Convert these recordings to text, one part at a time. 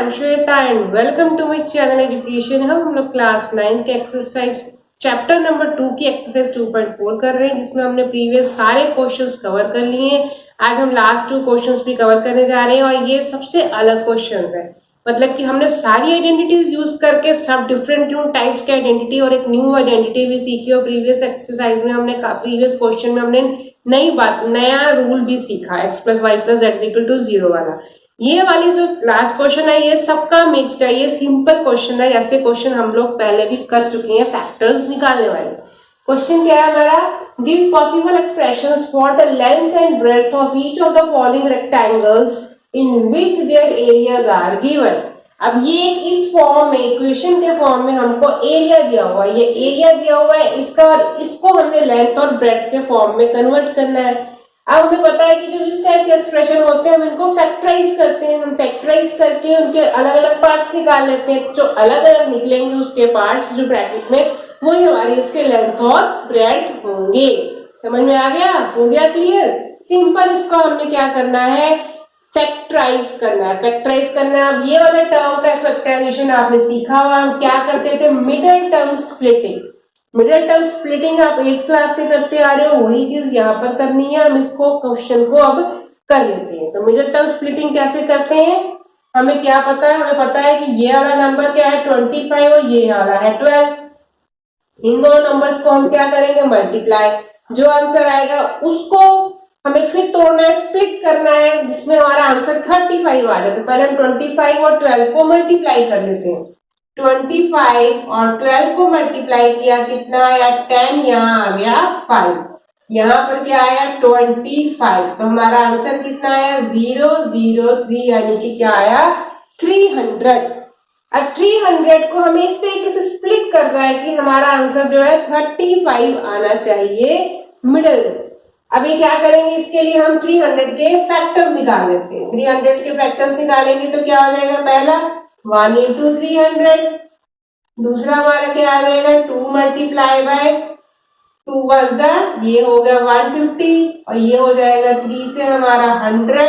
M Shweta and welcome to my channel education. हम लोग class 9 के एक्सरसाइज चैप्टर नंबर 2 की एक्सरसाइज 2.4 कर रहे हैं, जिसमें हमने प्रीवियस सारे क्वेश्चंस कवर कर लिए हैं। आज हम लास्ट 2 क्वेश्चंस भी कवर करने जा रहे हैं और ये सबसे अलग क्वेश्चंस है। मतलब कि हमने सारी आइडेंटिटीज यूज करके सब डिफरेंट टाइप्स के आइडेंटिटी और एक न्यू आइडेंटिटी भी सीखी और प्रीवियस एक्सरसाइज में हमने प्रीवियस क्वेश्चन में हमने नया रूल भी सीखा, x + y + z = 0 वाला। ये वाली जो लास्ट क्वेश्चन है ये सबका मिक्स्ड है, ये सिंपल क्वेश्चन है। ऐसे क्वेश्चन हम लोग पहले भी कर चुके हैं, फैक्टर्स निकालने वाले। क्वेश्चन क्या है हमारा, give possible expressions for the length and breadth of each of the following rectangles in which their areas are given. अब ये इस फॉर्म में, इक्वेशन के फॉर्म में हमको एरिया दिया हुआ है, ये एरिया दिया हुआ है, इसको हमने लेंथ और ब्रेड्थ के फॉर्म में कन्वर्ट करना है। अब हमें पता है कि जो इस टाइप के एक्सप्रेशन होते हैं हम इनको फैक्टराइज करते हैं। हम फैक्टराइज करके उनके अलग अलग पार्ट्स निकाल लेते हैं। जो अलग अलग निकलेंगे उसके पार्ट्स जो ब्रैकेट में, वही हमारे इसके लेंथ और ब्रेड्थ होंगे। समझ में आ गया? हो गया क्लियर? सिंपल इसको हमने क्या करना है, फैक्टराइज करना है। फैक्टराइज करना है। अब ये वाला टर्म का फैक्टराइजेशन आपने सीखा हुआ। हम क्या करते थे, middle term splitting. Middle term splitting आप 8th क्लास से करते आ रहे हो, वही चीज यहाँ पर करनी है। हम इसको क्वेश्चन को अब कर लेते हैं। तो मिडिल टर्म स्प्लिटिंग कैसे करते हैं, हमें क्या पता है, हमें पता है कि ये वाला नंबर क्या है 25 और ये वाला है 12। इन दोनों नंबर्स को हम क्या करेंगे, मल्टीप्लाई। जो आंसर आएगा उसको हमें फिर तोड़ना है, स्प्लिट करना है, जिसमें हमारा आंसर 35 आ जाए। तो पहले हम 25 और 12 को मल्टीप्लाई कर लेते हैं। 25 और 12 को मल्टीप्लाई किया, कितना आया 10, यहाँ आ गया 5, यहाँ पर क्या आया 25। तो हमारा आंसर कितना आया 003, यानी कि क्या आया 300। अब 300 को हमें इस तरीके से स्प्लिट करना है कि हमारा आंसर जो है 35 आना चाहिए मिडिल। अभी क्या करेंगे, इसके लिए हम 300 के फैक्टर्स निकाल लेते हैं। 300 के फैक्टर्स निकालेंगे तो क्या हो जाएगा, पहला 1 × 300, दूसरा हमारा क्या आ जाएगा 2 × 2 1 जा, ये हो गया 150 और ये हो जाएगा 3 से हमारा 100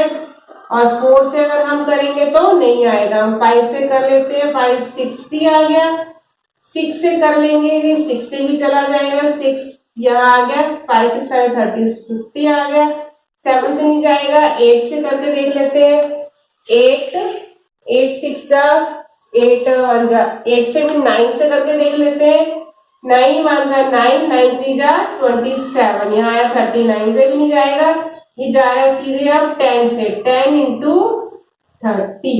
और 4 से अगर हम करेंगे तो नहीं आएगा। हम 5 से कर लेते हैं, 5 60 आ गया। 6 से कर लेंगे, 6 से भी चला जाएगा, 6 यहाँ आ गया, 5 6 30 50 आ गया। 7 से नहीं जाएगा, 8 से करके देख लेते हैं, 8 6 जा 8 1 जा, 8 से भी 9 से करके देख लेते हैं, 9 1 जा 9 9 3 जा 27, यहाँ आया 39 से भी नहीं जाएगा। ये जा रहा है सीधे अब 10 से, 10 × 30,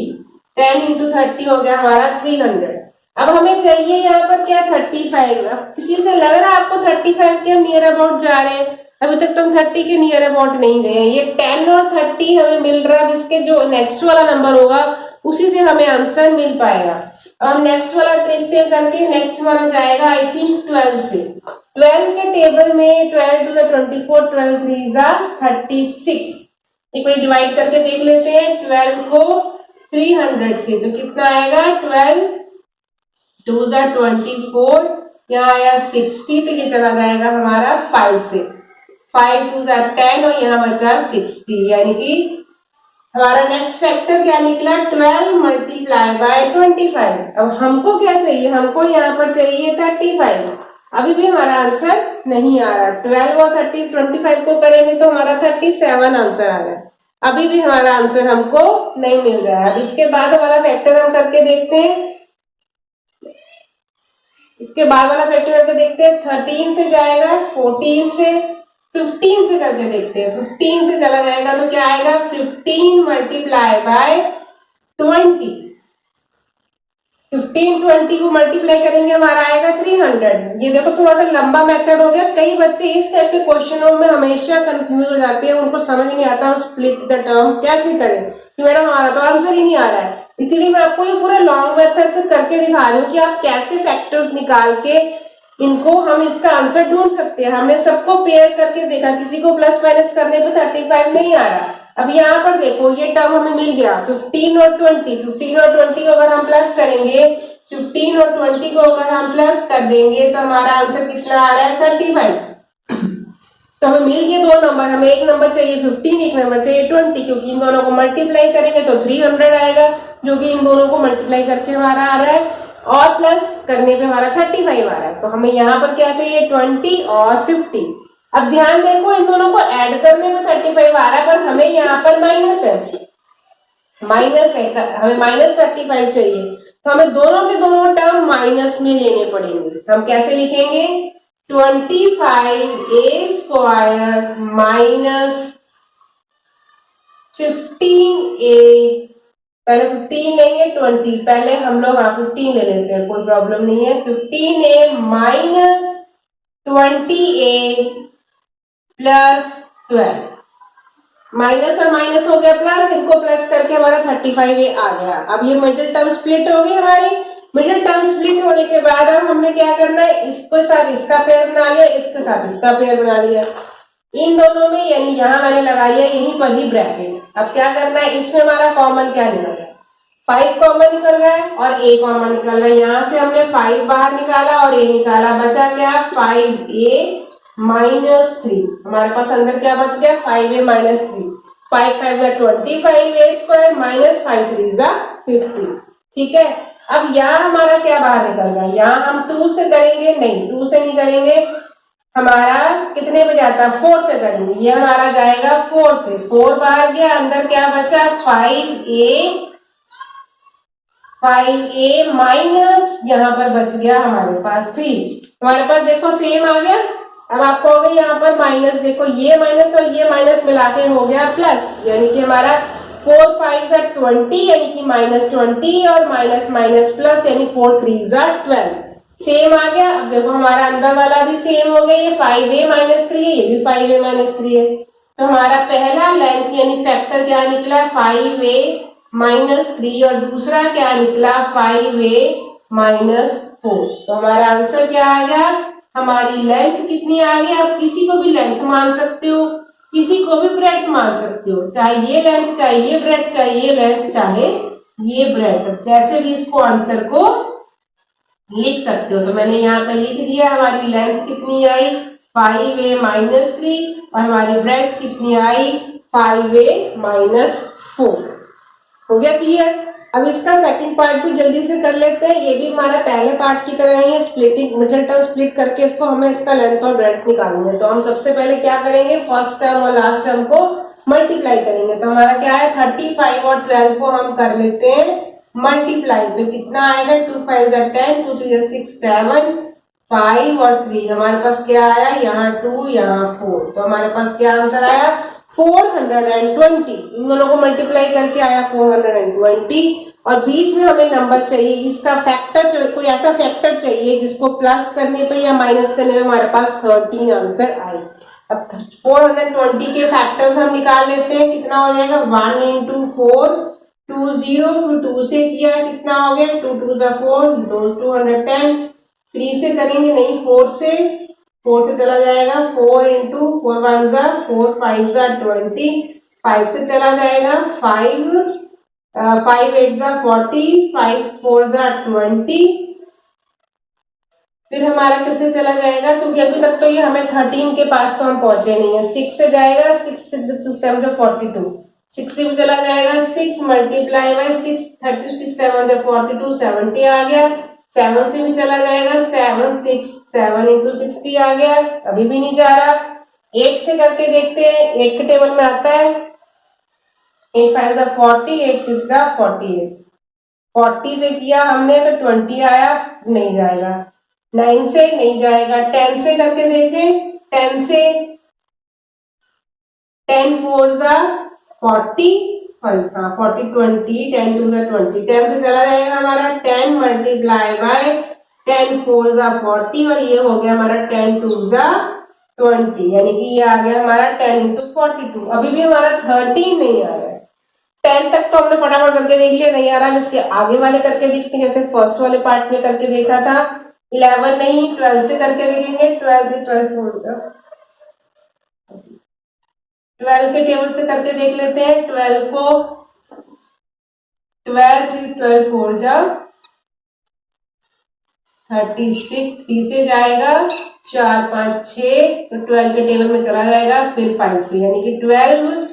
10 × 30 हो गया हमारा 300। अब हमें चाहिए यहाँ पर क्या 35। अब किसी से लग रहा है आपको 35 के नियर अबाउट जा रहे हैं, अभी तक तो हम 30 के नियर अबाउट नहीं गए। ये 10 और 30 हमें मिल रहा है, जिसके जो नेक्स्ट वाला नंबर होगा उसी से हमें आंसर मिल पाएगा। अब हम नेक्स्ट वाला देखते हैं करके, नेक्स्ट वाला जाएगा आई थिंक 12 से। 12 के टेबल में 12 × 24, 12 3 जा 36। एक बार डिवाइड करके देख लेते हैं 12 को 300 से, तो कितना आएगा 12 2 जा 24, यहाँ आया 60, तो ये चला जाएगा हमारा 5 से, 5 2 जा 10 और यहाँ बचा 60, यानी कि हमारा नेक्स्ट फैक्टर क्या निकला 12 × 25। अब हमको क्या चाहिए, हमको यहाँ पर चाहिए 35। अभी भी हमारा आंसर नहीं आ रहा। 12 और 25 को करेंगे तो हमारा 37 आंसर आ रहा है। अभी भी हमारा आंसर हमको नहीं मिल रहा है। अब इसके बाद हमारा फैक्टर हम करके देखते हैं, इसके बाद वाला फैक्टर करके देखते हैं। 13 से जाएगा, 14 से, 15 से करके देखते हैं। 15 से चला जाएगा तो क्या आएगा 15 × 20। 15 20 को मल्टीप्लाई करेंगे हमारा आएगा 300। ये देखो थोड़ा सा लंबा मेथड हो गया। कई बच्चे इस टाइप के क्वेश्चनों में हमेशा कंफ्यूज हो जाते हैं, उनको समझ नहीं आता हम स्प्लिट द टर्म कैसे करें कि मैडम हमारा तो आंसर ही नहीं आ रहा है। इसीलिए मैं आपको ये पूरा लॉन्ग मेथड से करके दिखा रही हूँ कि आप कैसे फैक्टर्स निकाल के इनको हम इसका आंसर ढूंढ सकते हैं। हमने सबको पेयर करके देखा, किसी को प्लस माइनस करने पे 35 नहीं आ रहा। अब यहाँ पर देखो ये टर्म हमें मिल गया 15 और 20। 15 और 20 को अगर हम प्लस करेंगे, 15 और 20 को अगर हम प्लस कर देंगे तो हमारा आंसर कितना आ रहा है 35। तो हमें मिल गए दो नंबर, हमें एक नंबर चाहिए 15, एक नंबर चाहिए 20, क्योंकि इन दोनों को मल्टीप्लाई करेंगे तो 300 आएगा, जो कि इन दोनों को मल्टीप्लाई करके हमारा आ रहा है, और प्लस करने पे हमारा 35 आ रहा है। तो हमें यहाँ पर क्या चाहिए, 20 और 50। अब ध्यान देखो, इन दोनों को ऐड करने में 35 आ रहा है, पर हमें यहाँ पर माइनस है, हमें -35 चाहिए, तो हमें दोनों के दोनों टर्म माइनस में लेने पड़ेंगे। हम कैसे लिखेंगे, 25a² माइनस 15a, पहले 15 लेंगे, 20 पहले हम लोग 15 ले लेते हैं, कोई प्रॉब्लम नहीं है। 15a minus 20a plus 12, minus और माइनस हो गया प्लस, इनको प्लस करके हमारा 35a आ गया। अब ये मिडिल टर्म स्प्लिट हो गई हमारी। मिडिल टर्म स्प्लिट होने के बाद अब हमने क्या करना है, इसके साथ इसका पेयर बना लिया, इसके साथ इसका पेयर बना लिया, इन दोनों में, यानी यहां मैंने लगा लिया यहीं पर ही ब्रैकेट। अब क्या करना है, इसमें हमारा कॉमन क्या निकल रहा है, 5 कॉमन निकल रहा है और a कॉमन निकल रहा है। यहां से हमने 5 बाहर निकाला और a निकाला, बचा क्या, 5a माइनस 3। हमारे पास अंदर क्या बच गया, 5a माइनस 3, 5 5 25a² माइनस 5 3 50। ठीक है, अब यहाँ हमारा क्या बाहर निकल रहा है, यहाँ हम 2 से करेंगे, नहीं 2 से नहीं करेंगे, हमारा कितने पे जाता है, 4 से करेंगे, ये हमारा जाएगा 4 से, 4 बाहर गया, अंदर क्या बचा, 5a माइनस, यहाँ पर बच गया हमारे पास 3। हमारे पास देखो सेम आ गया। अब आपको हो गई यहाँ पर माइनस, देखो ये माइनस और ये माइनस मिला के हो गया प्लस, यानी कि हमारा 4 5 20, यानी कि -20 और माइनस माइनस प्लस, यानी 4 3 12, सेम आ गया। अब देखो हमारा अंदर वाला भी सेम हो गया, ये 5a माइनस 3 है, ये भी 5a माइनस 3 है। तो हमारा पहला लेंथ यानी फैक्टर क्या निकला, 5a माइनस 3, और दूसरा क्या निकला, 5a माइनस 4। तो हमारा आंसर क्या आ गया, हमारी लेंथ कितनी आ गई। आप किसी को भी लेंथ मान सकते हो, किसी को भी ब्रेड्थ मान सकते हो, चाहे ये लेंथ, चाहे ये ब्रेड्थ, चाहे ये लेंथ, चाहे ये ब्रेड्थ, जैसे भी इसको आंसर को लिख सकते हो। तो मैंने यहाँ पे लिख दिया, हमारी लेंथ कितनी आई, 5a माइनस 3, और हमारी ब्रेड्थ कितनी आई, 5a माइनस 4। हो गया क्लियर। अब इसका सेकंड पार्ट भी जल्दी से कर लेते हैं, ये भी हमारा पहले पार्ट की तरह ही है, स्प्लिटिंग, मिडिल टर्म स्प्लिट करके इसको हमें इसका लेंथ और ब्रेड्थ निकालेंगे। तो हम सबसे पहले क्या करेंगे, फर्स्ट टर्म और लास्ट टर्म को मल्टीप्लाई करेंगे। तो हमारा क्या है, 35 और 12 को हम कर लेते हैं मल्टीप्लाई, तो कितना आएगा, 2 5 10, 2 3 6 7, 5 और 3, हमारे पास क्या आया, यहाँ 2 यहाँ 4, तो हमारे पास क्या आंसर आया, 420। इन दोनों को मल्टीप्लाई करके आया 420, और बीच में हमें नंबर चाहिए, इसका फैक्टर, कोई ऐसा फैक्टर चाहिए जिसको प्लस करने पे या माइनस करने में हमारे पास 13 आंसर आए। अब 420 के फैक्टर्स हम निकाल लेते हैं, कितना हो जाएगा, 1 into 4 20, फिर 2 से किया कितना हो गया, 2 2 4, 210, 3 से करेंगे नहीं, 4 से चला जाएगा, 4 into 4 1 4 5 20, 5 से चला जाएगा 5 5 8 40, 5 4 20, फिर हमारा किससे चला जाएगा, क्योंकि अभी तक तो ये हमें 13 के पास तो हम पहुंचे नहीं है, 6 से जाएगा, 6 6 6 7 42, 6 से भी चला जाएगा, 6 मल्टीप्लाई बाय 6 36 7 42, 70 आ गया, 7 से भी चला जाएगा, 7 6 7 into 60 आ गया, अभी भी नहीं जा रहा। 8 से करके देखते हैं, 8 के टेबल में आता है, 8 5 40, 8 6 48, 40 से किया हमने तो 20 आया, नहीं जाएगा। 9 से नहीं जाएगा, 10 से करके देखें, 10 से 10 4 40, हाँ 40 20, 10 2 20, 10 से चला जाएगा हमारा, 10 मल्टीप्लाई बाय 10 4 40, और ये हो गया हमारा 10 2 20, यानी कि ये आ गया हमारा 10 into 42। अभी भी हमारा 13 नहीं आ रहा है। 10 तक तो हमने फटाफट करके देख लिया, नहीं आ रहा, इसके आगे वाले करके देखते हैं, जैसे फर्स्ट वाले पार्ट में करके देखा था। 11 नहीं, 12 से करके देखेंगे, 12 से 12 के टेबल से करके देख लेते हैं, 12 को 12 3 12 4 जा 36 3 से जाएगा 4 5 6 तो 12 के टेबल में चला जाएगा, फिर 5 से, यानी कि 12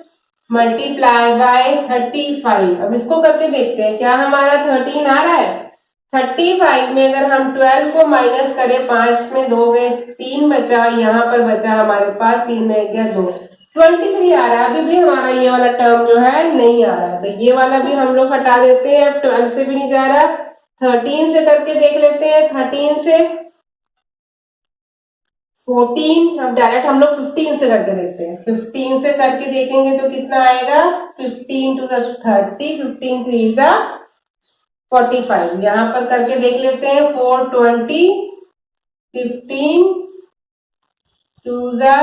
मल्टीप्लाई बाय 35। अब इसको करके देखते हैं क्या हमारा 13 आ रहा है। 35 में अगर हम 12 को माइनस करें, 5 में 2 गए, 3 बचा, यहाँ पर बचा हमारे पास 3 में गया 2, 23 आ रहा है। अभी भी हमारा ये वाला टर्म जो है नहीं आ रहा, तो ये वाला भी हम लोग हटा देते हैं। अब 12 से भी नहीं जा रहा, 13 से करके देख लेते हैं। 13 से 14, अब डायरेक्ट हम लोग 15 से करके देखते हैं। 15 से करके देखेंगे तो कितना आएगा, 15 टू 30, 15 3 जा 45। यहाँ पर करके देख लेते हैं, 420, 15 2 जा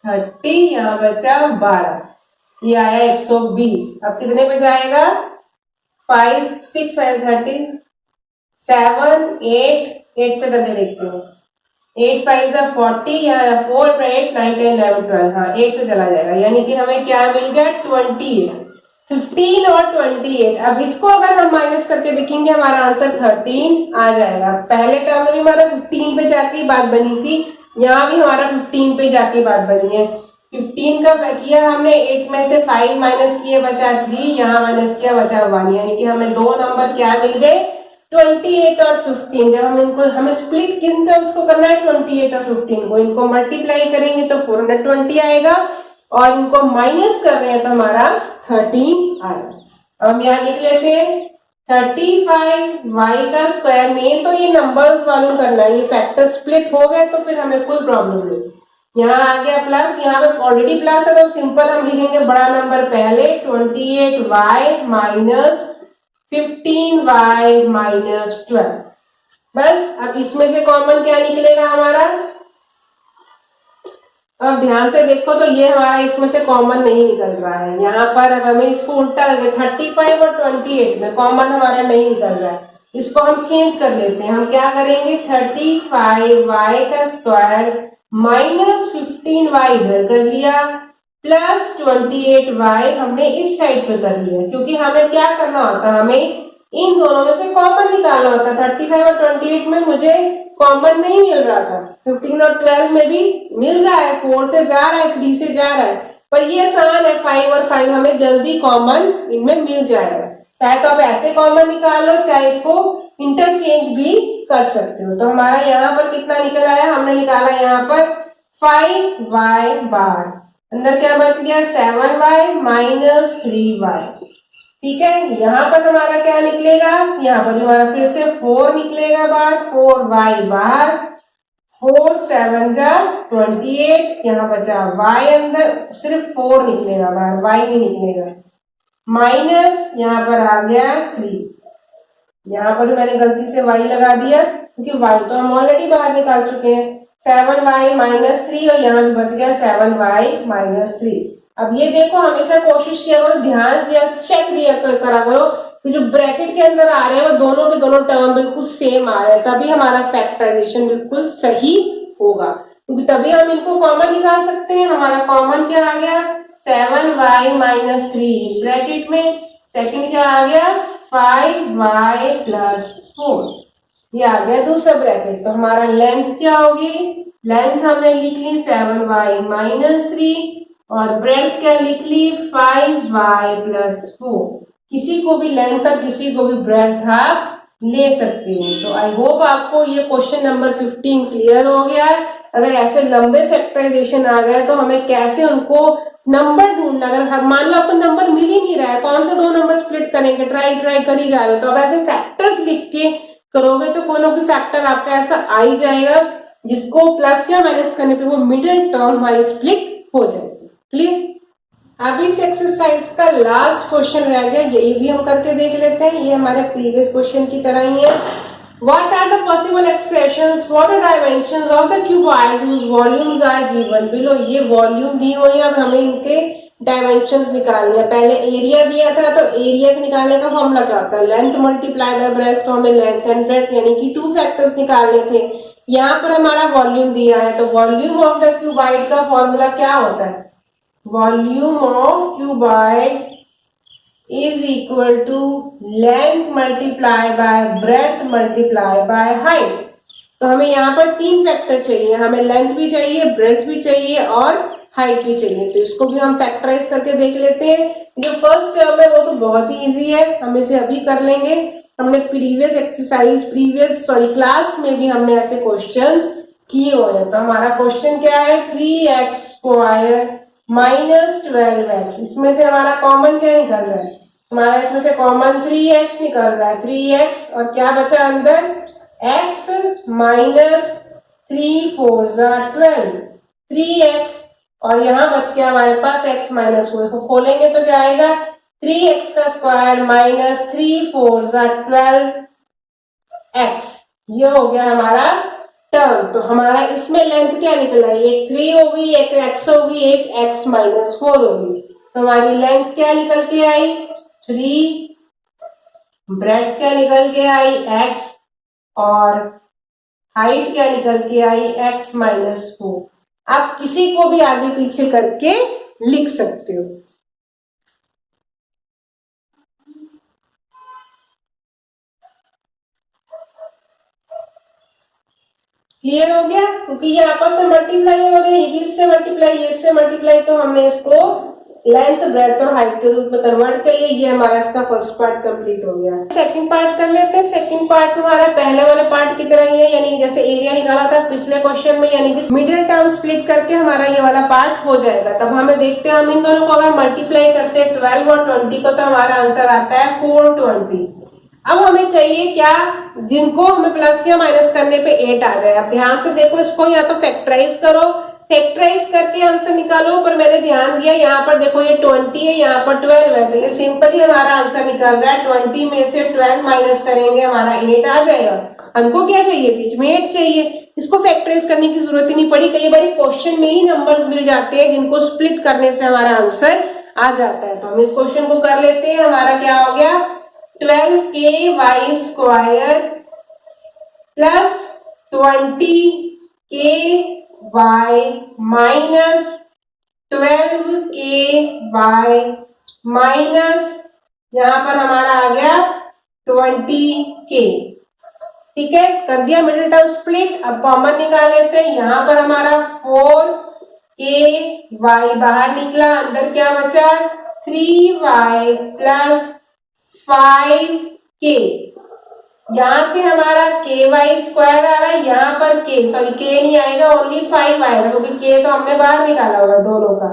30, यहाँ बचा 12, ये आया 120। अब कितने पे जाएगा, 5 6 5 30, 7 8 से करके देखते हैं। 8 5 जा 40, यहाँ 4 8 9 10 11 12, हाँ 8 से चला जाएगा, यानी कि हमें क्या मिल गया 28, 15 और 28। अब इसको अगर हम माइनस करके देखेंगे, हमारा आंसर 13 आ जाएगा। पहले टर्म में भी हमारा 15 पे जाके बात बनी थी, यहाँ भी हमारा 15 पे जाके बात बनी है। 15 का किया हमने, 8 में से 5 माइनस किए बचा 3, यहाँ माइनस किया बचा 1, यानी कि हमें दो नंबर क्या मिल गए, 28 और 15। जब हम इनको हमें स्प्लिट किन टर्म्स को करना है, 28 और 15 को, इनको मल्टीप्लाई करेंगे तो 420 आएगा, और इनको माइनस कर रहे हैं तो हमारा 13 आएगा। अब हम यहाँ लिख लेते हैं 35y का स्क्वायर में, तो ये नंबर्स मालूम करना है, ये फैक्टर स्प्लिट हो गए तो फिर हमें कोई प्रॉब्लम नहीं। यहाँ आ गया प्लस, यहाँ पे ऑलरेडी प्लस है तो सिंपल हम लिखेंगे बड़ा नंबर पहले, 28y माइनस 15y माइनस 12। बस अब इसमें से कॉमन क्या निकलेगा हमारा, अब ध्यान से देखो तो ये हमारा इसमें से कॉमन नहीं निकल रहा है। यहाँ पर अब हमें इसको उल्टा करके 35 और 28 में कॉमन हमारा नहीं निकल रहा है, इसको हम चेंज कर लेते हैं। हम क्या करेंगे, 35y का स्क्वायर माइनस 15y इधर कर लिया, प्लस 28y हमने इस साइड पे कर लिया, क्योंकि हमें क्या करना होता है, हमें इन दोनों में से कॉमन निकालना होता है। 35 और 28 में मुझे कॉमन नहीं मिल रहा था, 15 और 12 में भी मिल रहा है, 4 से जा रहा है, 3 से जा रहा है, पर ये आसान है, 5 और 5 हमें जल्दी कॉमन इनमें मिल जाएगा। चाहे तो आप ऐसे कॉमन निकाल लो, चाहे इसको इंटरचेंज भी कर सकते हो। तो हमारा यहाँ पर कितना निकल आया, हमने निकाला यहाँ पर 5y बार, अंदर क्या बच गया 7y माइनस 3y। ठीक है, यहाँ पर हमारा क्या निकलेगा, यहाँ पर हमारा फिर से 4 निकलेगा बाहर, 4y बाहर, 4 7 जा 28, यहाँ बचा y, अंदर सिर्फ 4 निकलेगा बाहर, y नहीं निकलेगा, माइनस यहाँ पर आ गया 3। यहाँ पर मैंने गलती से y लगा दिया, क्योंकि y तो हम ऑलरेडी बाहर निकाल चुके हैं, 7y माइनस 3, और यहाँ भी बच गया 7y माइनस 3। अब ये देखो, हमेशा कोशिश किया करो, ध्यान दिया, चेक दिया करा करो कि जो ब्रैकेट के अंदर आ रहे हैं वो दोनों के दोनों टर्म बिल्कुल सेम आ रहे हैं, तभी हमारा फैक्टराइजेशन बिल्कुल सही होगा, क्योंकि तभी हम इनको कॉमन निकाल सकते हैं। हमारा कॉमन क्या आ गया, 7y माइनस 3 ब्रैकेट में, सेकंड क्या आ गया 5y प्लस 4, ये आ गया दूसरा ब्रैकेट। तो हमारा लेंथ क्या होगी, लेंथ हमने लिख ली 7y माइनस 3, और ब्रेड्थ क्या लिख ली 5y प्लस 4। किसी को भी लेंथ और किसी को भी ब्रेड्थ आप ले सकते हो। तो आई होप आपको ये क्वेश्चन नंबर 15 क्लियर हो गया है। अगर ऐसे लंबे फैक्टराइजेशन आ गए तो हमें कैसे उनको नंबर ढूंढना, अगर मान लो आपको नंबर मिल ही नहीं रहा है, कौन से दो नंबर स्प्लिट करेंगे, ट्राई कर ही जा रहे हो, तो अब ऐसे फैक्टर्स लिख के करोगे तो कोई ना कोई फैक्टर आपका ऐसा आ ही जाएगा जिसको प्लस या माइनस करने पे वो मिडिल टर्म हमारी स्प्लिट हो जाएगी। क्लियर। अब इस एक्सरसाइज का लास्ट क्वेश्चन रह गया, यही भी हम करके देख लेते हैं, ये हमारे प्रीवियस क्वेश्चन की तरह ही है। What are the possible expressions for the dimensions of the cuboids whose volumes are given below? ये वॉल्यूम दी हुई है, अब हमें इनके डायमेंशंस निकालने हैं। पहले एरिया दिया था, तो एरिया के निकालने का फॉर्मूला क्या होता है, लेंथ मल्टीप्लाई बाय ब्रेड्थ, तो हमें लेंथ एंड ब्रेड्थ यानी कि 2 फैक्टर्स निकालने थे। यहाँ पर हमारा वॉल्यूम दिया है, तो वॉल्यूम ऑफ द क्यूबॉइड का फॉर्मूला क्या होता है, volume of cuboid is equal to length multiply by breadth multiply by height। तो हमें यहाँ पर 3 फैक्टर चाहिए, हमें लेंथ भी चाहिए, ब्रेड्थ भी चाहिए और हाइट भी चाहिए। तो इसको भी हम फैक्टराइज करके देख लेते हैं। जो फर्स्ट टर्म है वो तो बहुत ही इजी है, हम इसे अभी कर लेंगे। हमने प्रीवियस क्लास में भी हमने ऐसे क्वेश्चंस किए हुए हैं। तो हमारा क्वेश्चन क्या है, 3x² माइनस 12x। इसमें से हमारा कॉमन क्या निकल रहा है, हमारा इसमें से कॉमन 3x निकल रहा है, 3x और क्या बचा अंदर, x माइनस 3 4 12, 3x और यहाँ बच गया हमारे पास x माइनस 4। इसको खोलेंगे तो क्या आएगा, 3x का स्क्वायर माइनस 3 4 12 x। ये हो गया हमारा टर्म। तो हमारा इसमें लेंथ क्या निकला, एक 3 होगी, एक x होगी, एक x माइनस 4 होगी। तो हमारी लेंथ क्या निकल के आई, 3, ब्रेड्थ क्या निकल के आई, x और हाइट क्या निकल के आई, x माइनस 4। आप किसी को भी आगे पीछे करके लिख सकते हो। क्लियर हो गया, क्योंकि ये आपस में मल्टीप्लाई हो रहे हैं, ये इससे मल्टीप्लाई, ये इससे मल्टीप्लाई, तो हमने इसको लेंथ, ब्रेड्थ और हाइट के रूप में कन्वर्ट कर लिया। ये हमारा इसका फर्स्ट पार्ट कंप्लीट हो गया। सेकंड पार्ट कर लेते हैं। सेकंड पार्ट हमारा पहले वाले पार्ट की तरह ही है, यानी कि जैसे एरिया निकाला था पिछले क्वेश्चन में, यानी कि मिडिल टर्म स्प्लिट करके हमारा ये वाला पार्ट हो जाएगा। तब हमें देखते हैं, हम इन दोनों को अगर मल्टीप्लाई करते हैं 12 और 20 को, तो हमारा आंसर आता है 420। अब हमें चाहिए क्या, जिनको हमें प्लस या माइनस करने पे 8 आ जाए। अब ध्यान से देखो, इसको या तो फैक्टराइज करो, फैक्टराइज करके आंसर निकालो, पर मैंने ध्यान दिया यहाँ पर देखो ये 20 है, यहाँ पर 12 है, तो ये सिंपली हमारा आंसर निकल रहा है। 20 में से 12 माइनस करेंगे, हमारा 8 आ जाएगा। हमको क्या चाहिए, बीच में 8 चाहिए। इसको फैक्टराइज करने की जरूरत ही नहीं पड़ी, कई बार क्वेश्चन में ही नंबर्स मिल जाते हैं जिनको स्प्लिट करने से हमारा आंसर आ जाता है। तो हम इस क्वेश्चन को कर लेते हैं। हमारा क्या हो गया, 12ky² plus 20ky minus 12ky minus यहां पर हमारा आ गया 20k। ठीक है, कर दिया मिडिल टर्म स्प्लिट। अब कॉमन निकाल लेते हैं। यहां पर हमारा 4ky बाहर निकला, अंदर क्या बचा, 3y प्लस 5k। यहां से हमारा ky² आ रहा है, यहाँ पर k नहीं आएगा, ओनली 5 आएगा, क्योंकि k तो हमने बाहर निकाला हुआ दोनों का।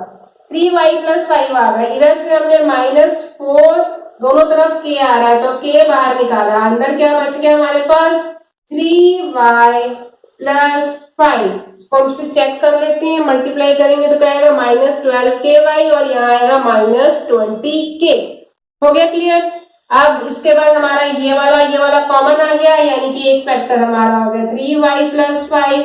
3y प्लस 5 आ गया, इधर से हमने -4, दोनों तरफ k आ रहा है, तो k बाहर निकाला, अंदर क्या बच गया हमारे पास, 3y प्लस 5। इसको हमसे चेक कर लेते हैं, मल्टीप्लाई करेंगे तो क्या आएगा, -12ky और यहाँ आएगा -20k। हो गया क्लियर। अब इसके बाद हमारा ये वाला कॉमन आ गया, यानी कि एक फैक्टर हमारा हो गया 3y प्लस 5,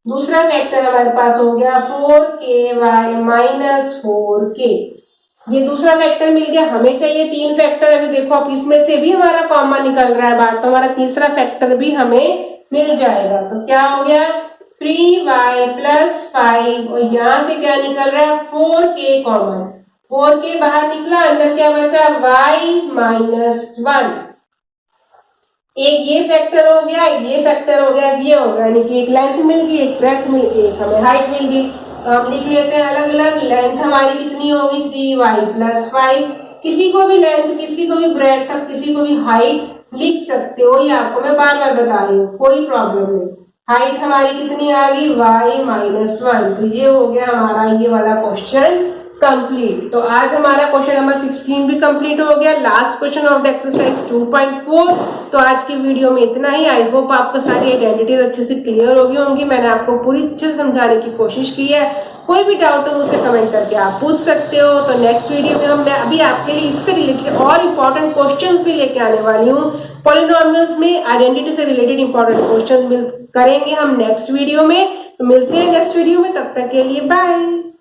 दूसरा फैक्टर हमारे पास हो गया 4ky माइनस 4k। ये दूसरा फैक्टर मिल गया। हमें चाहिए 3 फैक्टर। अभी देखो, अब इसमें से भी हमारा कॉमन निकल रहा है बाहर, तो हमारा तीसरा फैक्टर भी हमें मिल जाएगा। तो क्या हो गया, 3y प्लस 5 और यहां से क्या निकल रहा है, 4k कॉमन, 4k बाहर निकला, अंदर क्या बचा, y माइनस 1। एक ये फैक्टर हो गया, ये फैक्टर हो गया, ये हो गया, यानी कि एक लेंथ मिल गई, एक ब्रेड्थ मिल गई, एक हमें हाइट मिल गई। तो हम लिख लेते हैं अलग अलग। लेंथ हमारी कितनी होगी, 3y प्लस 5। किसी को भी लेंथ, किसी को भी ब्रेड्थ, तक किसी को भी हाइट लिख सकते हो, ये आपको मैं बार बार बता रही हूँ, कोई प्रॉब्लम नहीं। हाइट हमारी कितनी आ गई, y माइनस 1। तो ये हो गया हमारा ये वाला क्वेश्चन कंप्लीट। तो आज हमारा क्वेश्चन नंबर 16 भी कंप्लीट हो गया, last question of the exercise 2.4। तो आज की वीडियो में इतना ही। आई होप आपको सारी आइडेंटिटीज अच्छे से क्लियर होगी होंगी। मैंने आपको पूरी अच्छे से समझाने की कोशिश की है। कोई भी डाउट हो मुझसे कमेंट करके आप पूछ सकते हो। तो नेक्स्ट वीडियो में मैं अभी आपके लिए इससे रिलेटेड और इम्पोर्टेंट क्वेश्चंस भी लेके आने वाली हूँ। पॉलिनोमियल्स में आइडेंटिटी से रिलेटेड इंपॉर्टेंट क्वेश्चन करेंगे हम नेक्स्ट वीडियो में। तो मिलते हैं नेक्स्ट वीडियो में, तब तक के लिए बाय।